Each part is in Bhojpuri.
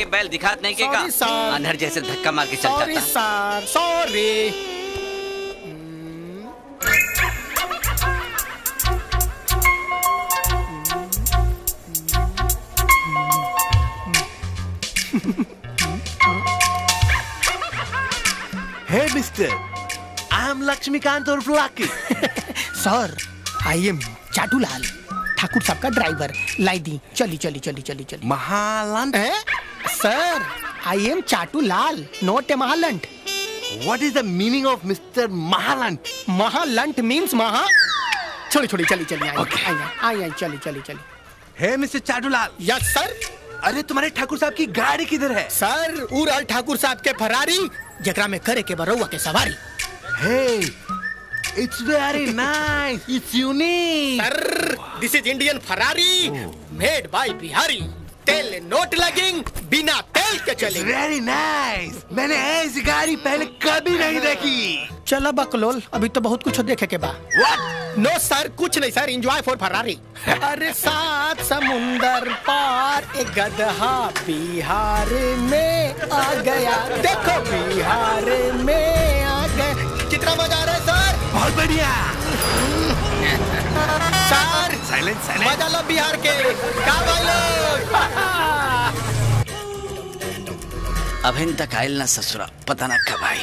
आगे बैल दिखात नहीं के का अनहर जैसे धक्का मार के चल जाता। Sir sorry. Hey mister, I am Lakshmikant और Lucky. Sir, I am Chatulal, Thakur साहब का ड्राइवर। लाई दी, चली। महालंट? सर, I am Chatulal, not a महालंट। What is the meaning of Mr. Mahalant? महालंट means महा। छोड़ी चली। आई चली। Hey Mr. चाटूलाल। यस सर। अरे तुम्हारे ठाकुर साहब की गाड़ी किधर है? सर, उड़ाल ठाकुर साहब के फरारी, जकरा में करे के बरौआ के सवारी। Hey, it's very nice. It's unique. Sir, this is Indian Ferrari, made by Bihari. तेल नोट लगेंग, बिना तेल के चलेंगे। Very nice. मैंने ऐसी गाड़ी पहले कभी नहीं देखी। चला बकलोल, अभी तो बहुत कुछ देखे के बा। What? नो सर, कुछ नहीं सर, एंजॉय फॉर फरारी। अरे सात समुंदर पार एक गधा बिहार में आ गया, देखो बिहार में आ गया। कितना मजा आ रहा है सर? बहुत बढ़िया। सर, साइलेंस। मजा लो बिहार के। का भाई लोग? अभी तक आयल ना ससुरा, पता ना कब आई।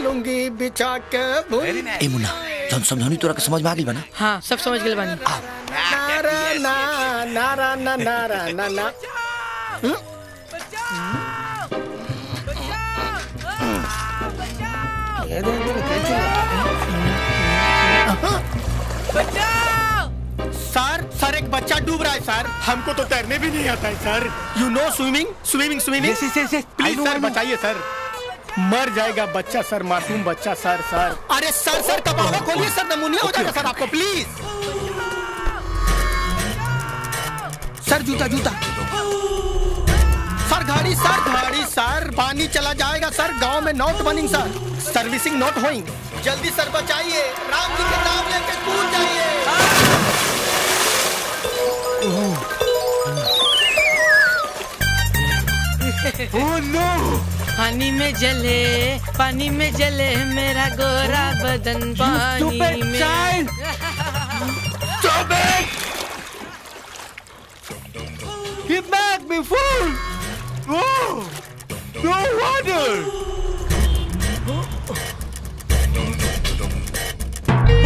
लुंगी बिछा के ए मुन्ना, जौन समझौनी तोरा के समझ में आ गइल बा ना? हाँ, सब समझ गए बानी। नारा। सर एक बच्चा डूब रहा है सर। हमको तो तैरने भी नहीं आता है sir. You know swimming? Yes. Please sir बचाइए सर, मर जाएगा बच्चा सर, मासूम बच्चा सर। अरे सर कपावा खोलिए सर, नमूनिया हो जाएगा सर आपको, प्लीज। सर जूता। सर गाड़ी सर, पानी चला जाएगा सर, गांव में note Warring sir, servicing not hoeing. जल्दी सर बचाइए, राम जी के नाम लेके कूद जाइए। Oh no! पानी में जले मेरा गोरा बदन पानी में। Stop it! He made me fool! Oh! No water!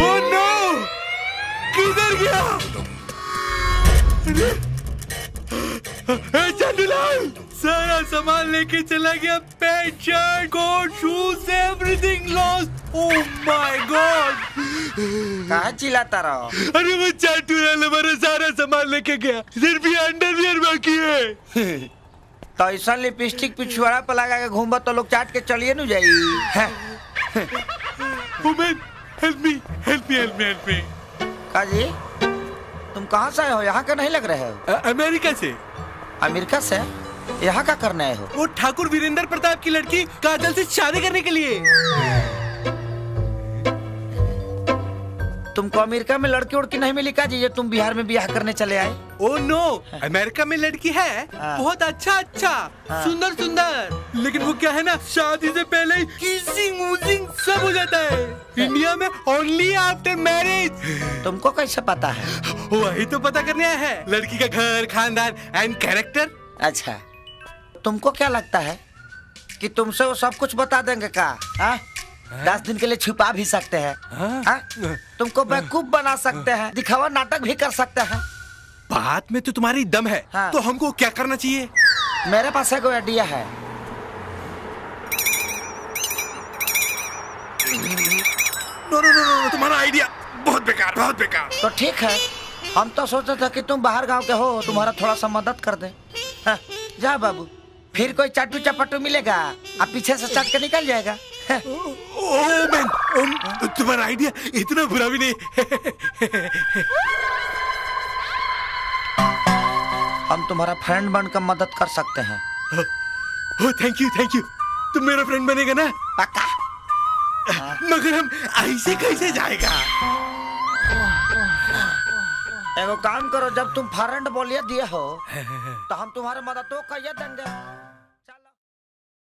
Oh no! किधर गया? चाटूलाल! सारा सामान लेके चला गया, pant shirt coat shoes everything lost. Oh my God! कहाँ चिल्लाता रहो? अरे वो चाटूलाल हमारा सारा सामान लेके गया, सिर्फ ये अंडरवियर बाकी है। तो ऐसा लिपस्टिक पिछुआड़ा पर लगा के घूमबा तो लोग चाट के चलिए न जाई। Help me. काजी, तुम कहाँ से आए हो? यहाँ का नहीं लग रहे हो। अमेरिका से। अमेरिका से? यहाँ का करने आए हो? वो ठाकुर वीरेंद्र प्रताप की लड़की काजल से शादी करने के लिए। तुमको अमेरिका में लड़की उड़की नहीं मिली काजी, ये तुम बिहार में ब्याह करने चले आए? ओह नो, अमेरिका में लड़की है, बहुत अच्छा, सुंदर, लेकिन वो क्या है ना, शादी से पहले किसिंग सब हो जाता है। इंडिया में ओनली आफ्टर मैरिज। तुमको कैसे पता है? वही तो पता करने आया है, लड़की का घर, खानदान एंड कैरेक्टर। अच्छा, तुमको क्या लगता है कि तुमसे वो सब कुछ बता देंगे का? 10 दिन के लिए छुपा भी सकते हैं। तुमको बेवकूफ बना सकते हैं, दिखावा नाटक भी कर सकते हैं। बात में तो तुम्हारी दम है, तो हमको क्या करना चाहिए? मेरे पास एक आइडिया है। नो, तुम्हारा आइडिया बहुत बेकार। तो ठीक है, हम तो सोचते थे कि तुम बाहर गांव के हो, तुम्हारा थोड़ा सा मदद कर दे। जा बाबू, फिर कोई चाटू चपाटू मिलेगा, अब पीछे से चट के निकल जाएगा। तुम्हारा आइडिया इतना बुरा भी नहीं। हम तुम्हारा फ्रेंड बनकर मदद कर सकते हैं। Thank you. तुम मेरा फ्रेंड बनेगा ना? पक्का। मगर हम ऐसे कैसे जाएगा? एगो काम करो, जब तुम फरंट बोलिए दिए हो तो हम तुम्हारे मदद तो कहिए देंगे।